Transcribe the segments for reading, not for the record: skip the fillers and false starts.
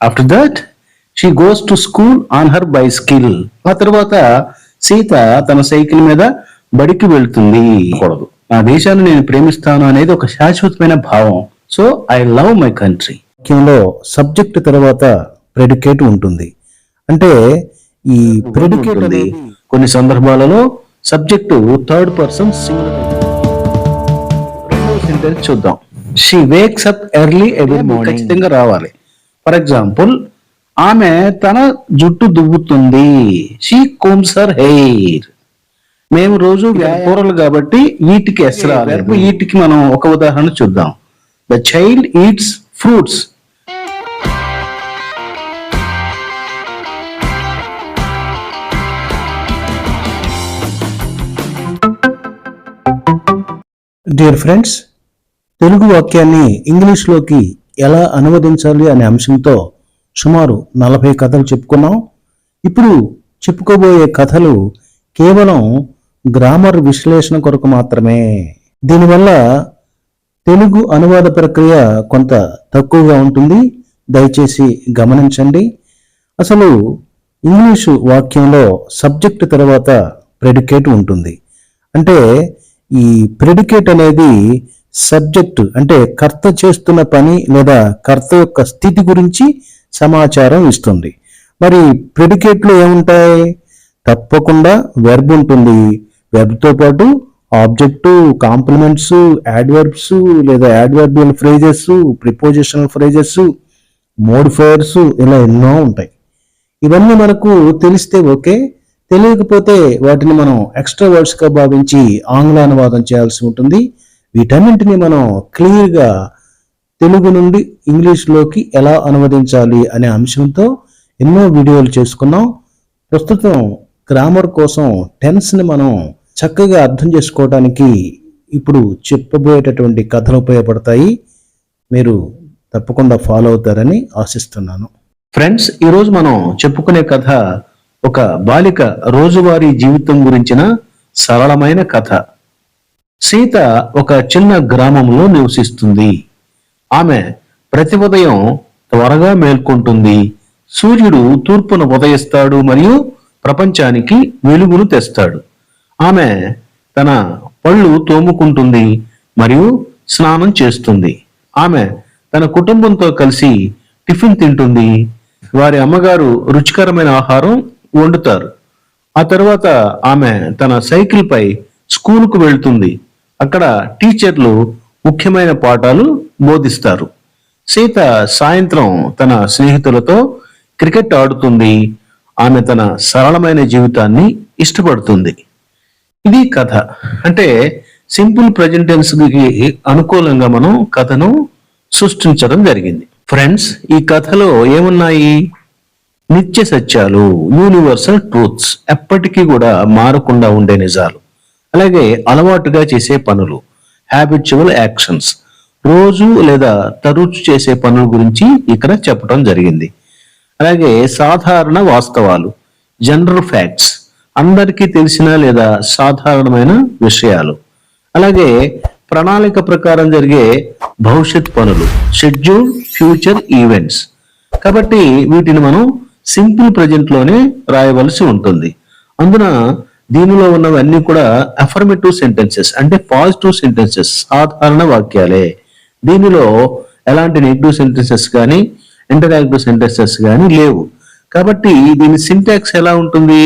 After that she goes to school on her bicycle. ఆ తర్వాత సీత తన సైకిల్ మీద బడికి వెళ్తుంది. కూడదు, నా దేశాన్ని నేను ప్రేమిస్తాను అనేది ఒక శాశ్వతమైన భావం. So I love my country. వాక్యంలో సబ్జెక్ట్ తర్వాత ప్రెడికేట్ ఉంటుంది. అంటే ఈ ప్రెడికేట్ అనేది కొన్ని సందర్భాలలో సబ్జెక్టు థర్డ్ పర్సన్ సింగులర్. రెండవ సెంటెన్స్ చూద్దాం. She wakes up early every morning. ఖచ్చితంగా రావాలి. ఫర్ ఎగ్జాంపుల్, ఆమె తన జుట్టు దువ్వుతుంది. She combs her hair. మేము రోజు కూరలు కాబట్టి వీటికి ఎస్ రాలేదు. వీటికి మనం ఒక ఉదాహరణ చూద్దాం. The child eats fruits. Dear friends, Telugu వాక్యాన్ని ఇంగ్లీష్లోకి ఎలా అనువదించాలి అనే అంశంతో సుమారు 40 కథలు చెప్పుకున్నాం. ఇప్పుడు చెప్పుకోబోయే కథలు కేవలం గ్రామర్ విశ్లేషణ కొరకు మాత్రమే. దీనివల్ల తెలుగు అనువాద ప్రక్రియ కొంత తక్కువగా ఉంటుంది. దయచేసి గమనించండి. అసలు ఇంగ్లీషు వాక్యంలో సబ్జెక్ట్ తర్వాత ప్రెడికేట్ ఉంటుంది. అంటే ఈ ప్రెడికేట్ అనేది సబ్జెక్టు అంటే కర్త చేస్తున్న పని లేదా కర్త యొక్క స్థితి గురించి సమాచారం ఇస్తుంది. మరి ప్రెడికేట్లో ఏముంటాయి? తప్పకుండా వెర్బ్ ఉంటుంది. వెర్బ్తో పాటు ఆబ్జెక్టు, కాంప్లిమెంట్స్, యాడ్వర్బ్స్ లేదా adverbial phrases, prepositional phrases, modifiers, ఇలా ఎన్నో ఉంటాయి. ఇవన్నీ మనకు తెలిస్తే ఓకే. తెలియకపోతే వాటిని మనం ఎక్స్ట్రా వర్డ్స్గా భావించి ఆంగ్ల అనువాదం చేయాల్సి ఉంటుంది. వీటన్నింటినీ మనం క్లియర్గా తెలుగు నుండి ఇంగ్లీష్లోకి ఎలా అనువదించాలి అనే అంశంతో ఎన్నో వీడియోలు చేసుకున్నాం. ప్రస్తుతం గ్రామర్ కోసం టెన్స్ని మనం చక్కగా అర్థం చేసుకోవడానికి ఇప్పుడు చెప్పబోయేటటువంటి కథలు ఉపయోగపడతాయి. మీరు తప్పకుండా ఫాలో అవుతారని ఆశిస్తున్నాను. ఫ్రెండ్స్, ఈరోజు మనం చెప్పుకునే కథ ఒక బాలిక రోజువారీ జీవితం గురించిన సరళమైన కథ. సీత ఒక చిన్న గ్రామంలో నివసిస్తుంది. ఆమె ప్రతి ఉదయం త్వరగా మేల్కొంటుంది. సూర్యుడు తూర్పున ఉదయిస్తాడు మరియు ప్రపంచానికి వెలుగును తెస్తాడు. ఆమె తన పళ్ళు తోముకుంటుంది మరియు స్నానం చేస్తుంది. ఆమె తన కుటుంబంతో కలిసి టిఫిన్ తింటుంది. వారి అమ్మగారు రుచికరమైన ఆహారం వండుతారు. ఆ తర్వాత ఆమె తన సైకిల్ పై స్కూలుకు వెళ్తుంది. అక్కడ టీచర్లు ముఖ్యమైన పాఠాలు బోధిస్తారు. సీత సాయంత్రం తన స్నేహితులతో క్రికెట్ ఆడుతుంది. ఆమె తన సరళమైన జీవితాన్ని ఇష్టపడుతుంది. ఇది కథ. అంటే సింపుల్ ప్రెజెంట్ టెన్స్ కి అనుకూలంగా మనం కథను సృష్టించడం జరిగింది. ఫ్రెండ్స్, ఈ కథలో ఏమున్నాయి? నిత్య సత్యాలు, యూనివర్సల్ ట్రూత్స్, ఎప్పటికీ కూడా మారకుండా ఉండే నిజాలు. అలాగే అలవాటుగా చేసే పనులు, హ్యాబిచువల్ యాక్షన్స్, రోజు లేదా తరచు చేసే పనుల గురించి ఇక్కడ చెప్పడం జరిగింది. అలాగే సాధారణ వాస్తవాలు, జనరల్ ఫ్యాక్ట్స్, అందరికీ తెలిసిన లేదా సాధారణమైన విషయాలు. అలాగే ప్రణాళిక ప్రకారం జరిగే భవిష్యత్ పనులు, షెడ్యూల్ ఫ్యూచర్ ఈవెంట్స్. కాబట్టి వీటిని మనం సింపుల్ ప్రెజెంట్ లోనే రాయవలసి ఉంటుంది. అందున దీనిలో ఉన్నవన్నీ కూడా అఫర్మేటివ్ సెంటెన్సెస్ అంటే పాజిటివ్ సెంటెన్సెస్, సాధారణ వాక్యాలే. దీనిలో ఎలాంటి నెగిటివ్ సెంటెన్సెస్ కానీ ఇంటరాక్టివ్ సెంటెన్సెస్ కానీ లేవు. కాబట్టి దీని సింటాక్స్ ఎలా ఉంటుంది?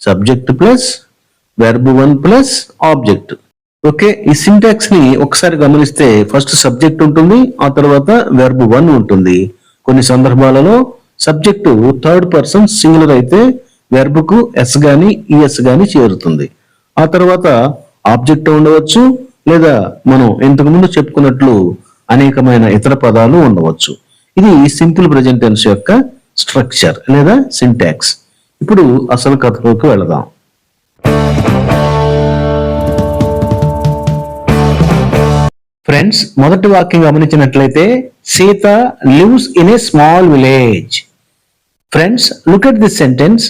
Subject plus verb 1 plus object. Okay, ఈ సింటాక్స్ ని ఒకసారి గమనిస్తే ఫస్ట్ సబ్జెక్ట్ ఉంటుంది, ఆ తర్వాత వెర్బ్ 1 ఉంటుంది. కొన్ని సందర్భాలలో సబ్జెక్టు థర్డ్ పర్సన్ సింగులర్ అయితే వెర్బ్ కు ఎస్ గాని ఈఎస్ గాని చేరుతుంది. ఆ తర్వాత ఆబ్జెక్ట్ ఉండవచ్చు, లేదా మనం ఇంతకు ముందు చెప్పుకున్నట్లు అనేకమైన ఇతర పదాలు ఉండవచ్చు. ఇది సింపుల్ ప్రెజెంట్ టెన్స్ యొక్క స్ట్రక్చర్ లేదా సింటాక్స్. ఇప్పుడు అసలు కథలోకి వెళదాం. ఫ్రెండ్స్, మొదటి వాక్యం గమనించినట్లయితే Sita lives in a small village. Friends, look at this sentence.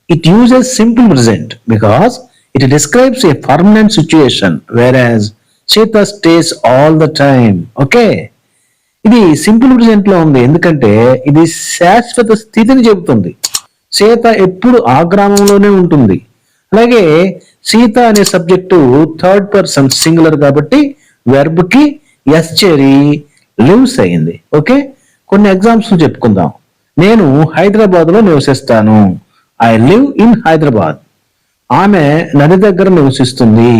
It uses simple present because it describes a permanent situation, whereas Sita stays all the time. Okay? ఇది సింపుల్ ప్రెజెంట్ లో ఉంది, ఎందుకంటే ఇది శాశ్వత స్థితిని చెబుతుంది. సీత ఎప్పుడు ఆ గ్రామంలోనే ఉంటుంది. అలాగే సీత అనే సబ్జెక్టు థర్డ్ పర్సన్ సింగులర్ కాబట్టి వెర్బ్ కి ఎస్ చేరి లివ్స్ అయింది. ఓకే, కొన్ని ఎగ్జాంపుల్స్ చెప్పుకుందాం. నేను హైదరాబాద్ లో నివసిస్తాను. I live in Hyderabad. ఆమె నది దగ్గర నివసిస్తుంది.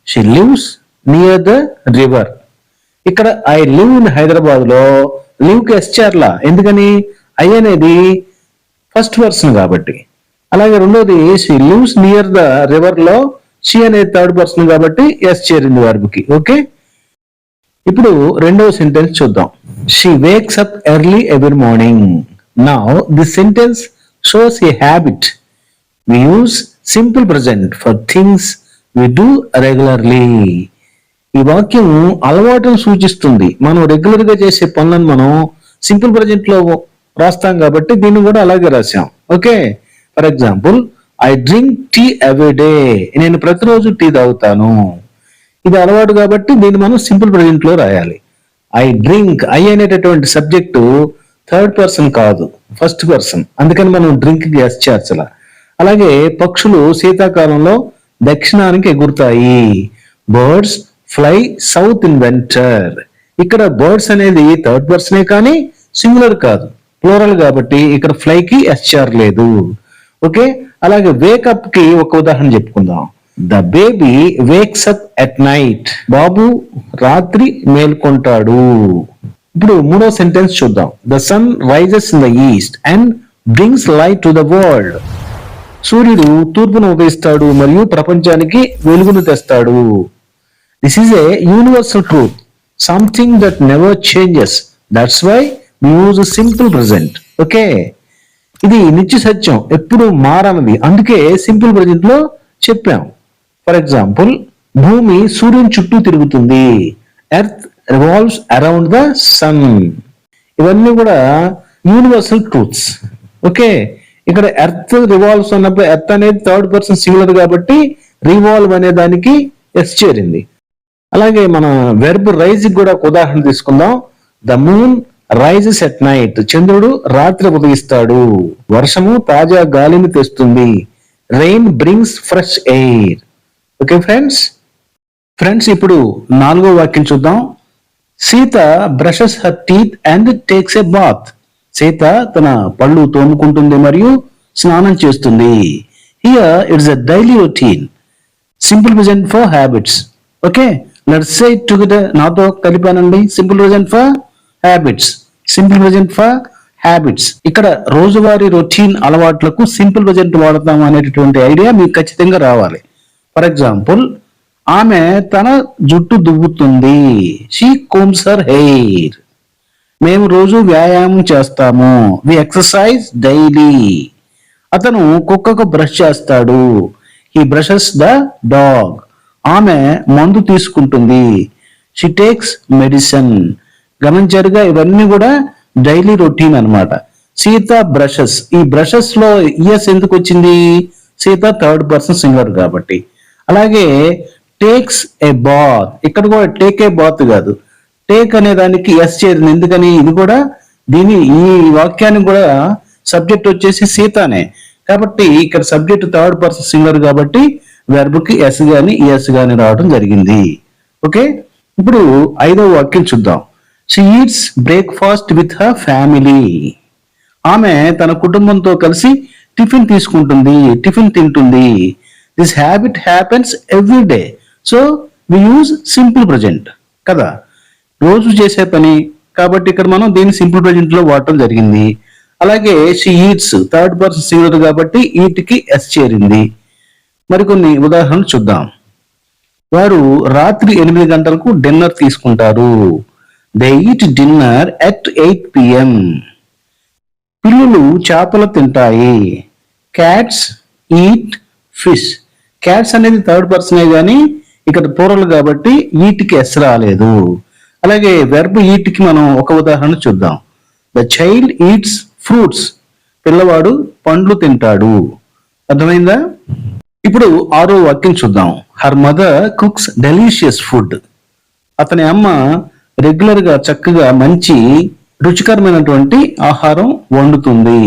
She lives near the river. ఇక్కడ ఐ లివ్ ఇన్ హైదరాబాద్ లో లివ్ కి ఎస్ చేర్లా, ఎందుకని ఐ అనేది ఫస్ట్ పర్సన్ కాబట్టి. అలాగే రెండోది she lives near the river లో షీ అనేది థర్డ్ పర్సన్ కాబట్టి ఎస్ చేరింది వర్బ్ కి. ఓకే, ఇప్పుడు రెండవ సెంటెన్స్ చూద్దాం. She wakes up early every morning. Now this sentence shows a habit. We use simple present for things we do regularly. ఈ వాక్యం అలవాటును సూచిస్తుంది. మనం రెగ్యులర్ గా చేసే పనులను మనం సింపుల్ ప్రెజెంట్ లో రాస్తాం కాబట్టి దీన్ని కూడా అలాగే రాసాం. Okay, for example I drink tea every day. నేను ప్రతిరోజు టీ తాగుతాను. ఇది అలవాటు కాబట్టి దీన్ని మనం సింపుల్ ప్రెజెంట్ లో రాయాలి. ఐ డ్రింక్, ఐ అనేటటువంటి సబ్జెక్టు థర్డ్ పర్సన్ కాదు, ఫస్ట్ పర్సన్, అందుకని మనం డ్రింక్ కి ఎస్ చేర్చాల. అలాగే పక్షులు శీతాకాలంలో దక్షిణానికి ఎగురుతాయి. Birds fly south in winter. ఇక్కడ బర్డ్స్ అనేది థర్డ్ పర్సనే కానీ సింగులర్ కాదు, ప్లూరల్ కాబట్టి ఇక్కడ ఫ్లై కి ఎస్ఆర్ లేదు. ఓకే, అలాగే వేకప్ కి ఒక ఉదాహరణ చెప్పుకుందాం. The baby wakes up at night. బాబు రాత్రి మేల్కొంటాడు. ఇప్పుడు మూడో సెంటెన్స్ చూద్దాం. The sun rises in the east and brings light to the world. సూర్యుడు తూర్పును ఉదయిస్తాడు మరియు ప్రపంచానికి వెలుగును తెస్తాడు. This is a universal truth, something that never changes. That's why we use simple present. Okay, ఇది నిత్య సత్యం, ఎప్పుడు మారనిది, అందుకే సింపుల్ ప్రెజెంట్ లో చెప్పాం. ఫర్ ఎగ్జాంపుల్, భూమి సూర్యుని చుట్టూ తిరుగుతుంది. Earth revolves around the sun. ఇవన్నీ కూడా యూనివర్సల్ ట్రూత్స్. ఓకే, ఇక్కడ ఎర్త్ రివాల్వ్స్ అన్నప్పుడు ఎర్త్ అనేది థర్డ్ పర్సన్ సింగులర్ కాబట్టి రివాల్వ్ అనే దానికి ఎస్ చేరింది. అలాగే మన వెర్బ్ రైజ్ కూడా ఒక ఉదాహరణ తీసుకుందాం. The moon rises at night. చంద్రుడు రాత్రి ఉదయిస్తాడు. వర్షము తాజా గాలిని తెస్తుంది. Rain brings fresh air. Okay friends, ఇప్పుడు నాలుగో వాక్యం చూద్దాం. Sita brushes her teeth and takes a bath. Sita తన పళ్ళు తోముకుంటుంది మరియు స్నానం చేస్తుంది. Here it's a daily routine, simple present for habits. Okay, let's say it together. నాతో కలిపానండి. Simple present for habits, simple present for habits. ఇక్కడ రోజువారీ రొటీన్ అలవాట్లకు సింపుల్ ప్రెజెంట్ వాడతాం అనేటటువంటి ఐడియా మీకు ఖచ్చితంగా రావాలి. ఫర్ ఎగ్జాంపుల్, ఆమె తన జుట్టు దువ్వుతుంది. She combs her hair. మేము రోజు వ్యాయామం చేస్తాము. We exercise daily. అతను కుక్కకు బ్రష్ చేస్తాడు. He brushes the dog. ఆమె మందు తీసుకుంటుంది. She takes medicine. గమనించారుగా, ఇవన్నీ కూడా డైలీ రొటీన్ అన్నమాట. సీత బ్రషెస్, ఈ బ్రషెస్ లో ఇయర్స్ ఎందుకు వచ్చింది? సీత థర్డ్ పర్సన్ సింగులర్ కాబట్టి. అలాగే టేక్స్ ఏ బాత్, ఇక్కడ కూడా టేక్ ఏ బాత్ కాదు, టేక్ అనే దానికి ఎస్ చేరింది. ఎందుకని? ఇది కూడా ఈ వాక్యానికి కూడా సబ్జెక్ట్ వచ్చేసి సీతానే కాబట్టి ఇక్కడ సబ్జెక్ట్ థర్డ్ పర్సన్ సింగులర్ కాబట్టి వెర్బ్ కి ఎస్ గాని ఎస్ గాని రావడం జరిగింది. ఓకే, ఇప్పుడు ఐదవ వాక్యం చూద్దాం. She eats breakfast with her family. ఆమె తన కుటుంబంతో కలిసి టిఫిన్ తీసుకుంటుంది, టిఫిన్ తింటుంది. This habit happens every day. So we use simple present కదా, రోజు చేసే పని కాబట్టి ఇక్కడ మనం దీన్ని సింపుల్ ప్రెజెంట్ లో వాడటం జరిగింది. అలాగే she eats third person singular కాబట్టి ఈట్ కి ఎస్ చేరింది. మరికొన్ని ఉదాహరణలు చూద్దాం. వారు రాత్రి 8 గంటలకు డిన్నర్ తీసుకుంటారు. They eat dinner at 8 PM. పిల్లులు చేపలు తింటాయి. Cats eat fish. క్యాట్స్ అనేది థర్డ్ పర్సనే కానీ ఇక్కడ ప్లూరల్ కాబట్టి ఈట్ కి ఎస్ రాలేదు. అలాగే వెర్బ్ ఈట్ కి మనం ఒక ఉదాహరణ చూద్దాం. The child eats fruits. పిల్లవాడు పండ్లు తింటాడు. అర్థమైందా? ఇప్పుడు ఆరో వాక్యం చూద్దాం. Her mother cooks delicious food. అతని అమ్మ రెగ్యులర్ గా చక్కగా మంచి రుచికరమైనటువంటి ఆహారం వండుతుంది.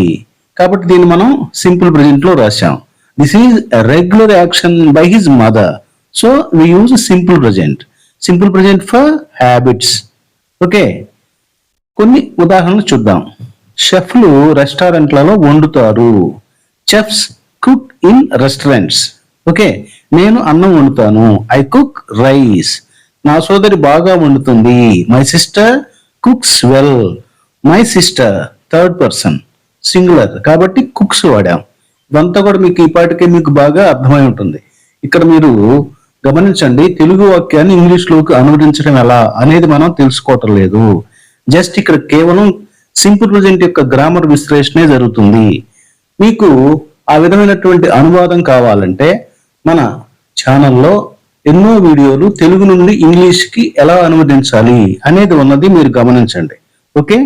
కాబట్టి దీన్ని మనం సింపుల్ ప్రెజెంట్ లో రాశాం. This is regular action by his mother. So we use simple present. Simple present for habits. Okay, కొన్ని ఉదాహరణలు చూద్దాం. షెఫ్లు రెస్టారెంట్లలో వండుతారు. Chefs cook in restaurants. Okay, నేను అన్నం వండుతాను. I cook rice. నా సోదరి బాగా వండుతుంది. My sister cooks well. My sister third person singular కాబట్టి కుక్స్ వాడాం. ఇదంతా కూడా మీకు ఈ పాటికే మీకు బాగా అర్థమై ఉంటుంది. ఇక్కడ మీరు గమనించండి, తెలుగు వాక్యాన్ని ఇంగ్లీష్ లోకి అనువదించడం ఎలా అనేది మనం తెలుసుకోవటం లేదు. జస్ట్ ఇక్కడ కేవలం సింపుల్ ప్రెజెంట్ యొక్క గ్రామర్ విశ్లేషణే జరుగుతుంది. మీకు ఆ విధమైనటువంటి అనువాదం కావాలంటే మన ఛానల్లో ఎన్నో వీడియోలు తెలుగు నుండి ఇంగ్లీష్ కి ఎలా అనువదించాలి అనేది ఉన్నది, మీరు గమనించండి. ఓకే,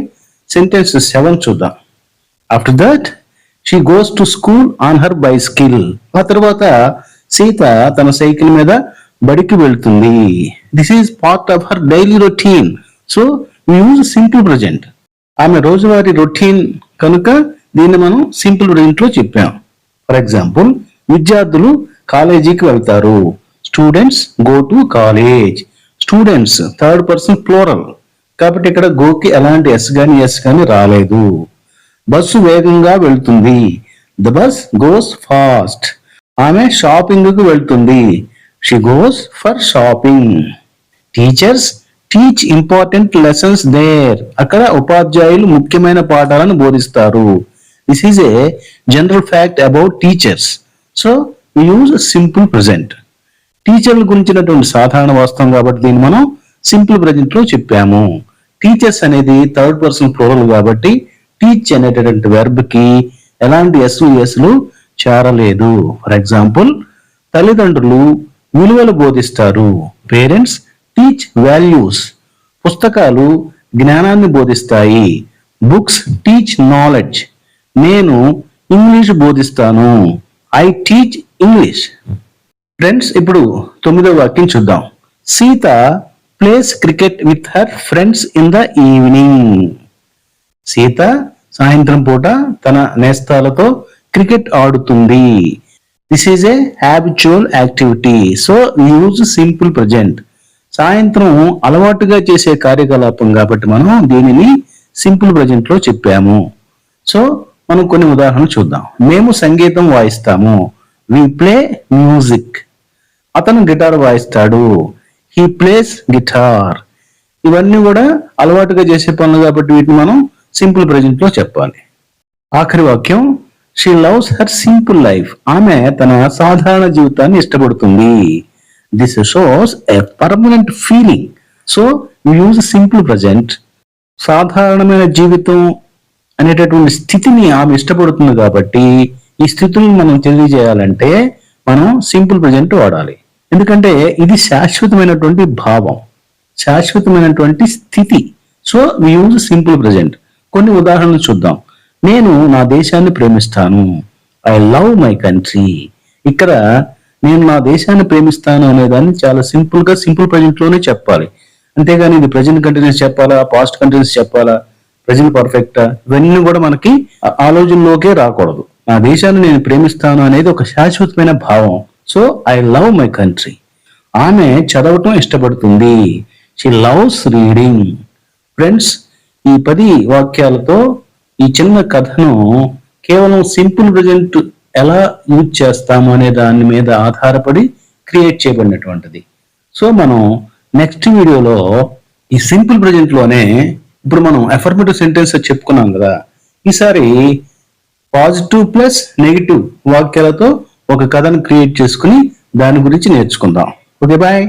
సెంటెన్స్ 7 చూద్దాం. After that she goes to school on her bicycle. ఆ తర్వాత సీత తన సైకిల్ మీద బడికి వెళ్తుంది. This is part of her daily routine. So we use simple present. ఆమె రోజువారీ రొటీన్ కనుక దీన్ని మనం సింపుల్ ప్రెజెంట్ లో చెప్పాం. ఫర్ ఎగ్జాంపుల్, విద్యార్థులు కాలేజీకి వెళ్తారు. Students go to college. Students third person plural కాబట్టి ఇక్కడ గోకి ఎలాంటి ఎస్ కానీ రాలేదు. బస్సు వేగంగా వెళ్తుంది. The bus goes fast. ఆమె షాపింగ్ కు వెళ్తుంది. She goes for shopping. Teachers teach important lessons there. అక్కడ ఉపాధ్యాయులు ముఖ్యమైన పాఠాలను బోధిస్తారు. This is a general fact about teachers. So we use simple present. టీచర్ల గురించినటువంటి సాధారణ వాస్తవం కాబట్టి దీన్ని మనం సింపుల్ ప్రెజెంట్ లో చెప్పాము. టీచర్స్ అనేది థర్డ్ పర్సన్ ప్లూరల్ కాబట్టి టీచ్ అనేటటువంటి వెర్బ్ కి ఎలాంటి ఎస్లు చేరలేదు. ఫర్ ఎగ్జాంపుల్, తల్లిదండ్రులు విలువలు బోధిస్తారు. Parents teach values. పుస్తకాలు జ్ఞానాన్ని బోధిస్తాయి. Books teach knowledge. నేను ఇంగ్లీష్ బోధిస్తాను. I teach English. ఫ్రెండ్స్, ఇప్పుడు 9వ వాక్యం చూద్దాం. Sita plays cricket with her friends in the evening. Sita సాయంత్రం పూట తన నేస్తాలతో క్రికెట్ ఆడుతుంది. This is a habitual activity. So use simple present. సాయంత్రం అలవాటుగా చేసే కార్యకలాపం కాబట్టి మనం దీనిని సింపుల్ ప్రెజెంట్ లో చెప్పాము. సో మనం కొన్ని ఉదాహరణలు చూద్దాం. మేము సంగీతం వాయిస్తాము. We play music. అతను గిటార్ వాయిస్తాడు. He plays guitar. ఇవన్నీ కూడా అలవాటుగా చేసే పనులు కాబట్టి వీటిని మనం సింపుల్ ప్రెజెంట్ లో చెప్పాలి. ఆఖరి వాక్యం, she loves her simple life. ఆమె తన సాధారణ జీవితాన్ని ఇష్టపడుతుంది. This shows a permanent feeling. So we use simple present. సాధారణమైన జీవితం అనేటటువంటి స్థితిని ఆమె ఇష్టపడుతుంది కాబట్టి ఈ స్థితులను మనం తెలియజేయాలంటే మనం సింపుల్ ప్రెజెంట్ వాడాలి. ఎందుకంటే ఇది శాశ్వతమైనటువంటి భావం, శాశ్వతమైనటువంటి స్థితి. So we use simple present. కొన్ని ఉదాహరణలు చూద్దాం. నేను నా దేశాన్ని ప్రేమిస్తాను. I love my country. ఇక్కడ నేను నా దేశాన్ని ప్రేమిస్తాను అనేదాన్ని చాలా సింపుల్ ప్రెజెంట్ లోనే చెప్పాలి. అంతేగాని ఇది ప్రెజెంట్ కంటిన్యూస్ చెప్పాలా, పాస్ట్ కంటిన్యూస్ చెప్పాలా, ప్రెజెంట్ పర్ఫెక్టా, ఇవన్నీ కూడా మనకి ఆలోచనలోకే రాకూడదు. నా దేశాన్ని నేను ప్రేమిస్తాను అనేది ఒక శాశ్వతమైన భావం. So I love my country. ఆమె చదవటం ఇష్టపడుతుంది. She loves reading. ఫ్రెండ్స్, ఈ 10 వాక్యాలతో ఈ చిన్న కథను కేవలం సింపుల్ ప్రెజెంట్ ఎలా యూజ్ చేస్తాము అనే దాని మీద ఆధారపడి క్రియేట్ చేయబడినటువంటిది. సో మనం నెక్స్ట్ వీడియోలో ఈ సింపుల్ ప్రెజెంట్ లోనే ఇప్పుడు మనం అఫర్మేటివ్ సెంటెన్స్ చెప్పుకున్నాం కదా, ఈసారి పాజిటివ్ ప్లస్ నెగిటివ్ వాక్యాలతో ఒక కథను క్రియేట్ చేసుకుని దాని గురించి నేర్చుకుందాం. Okay, bye.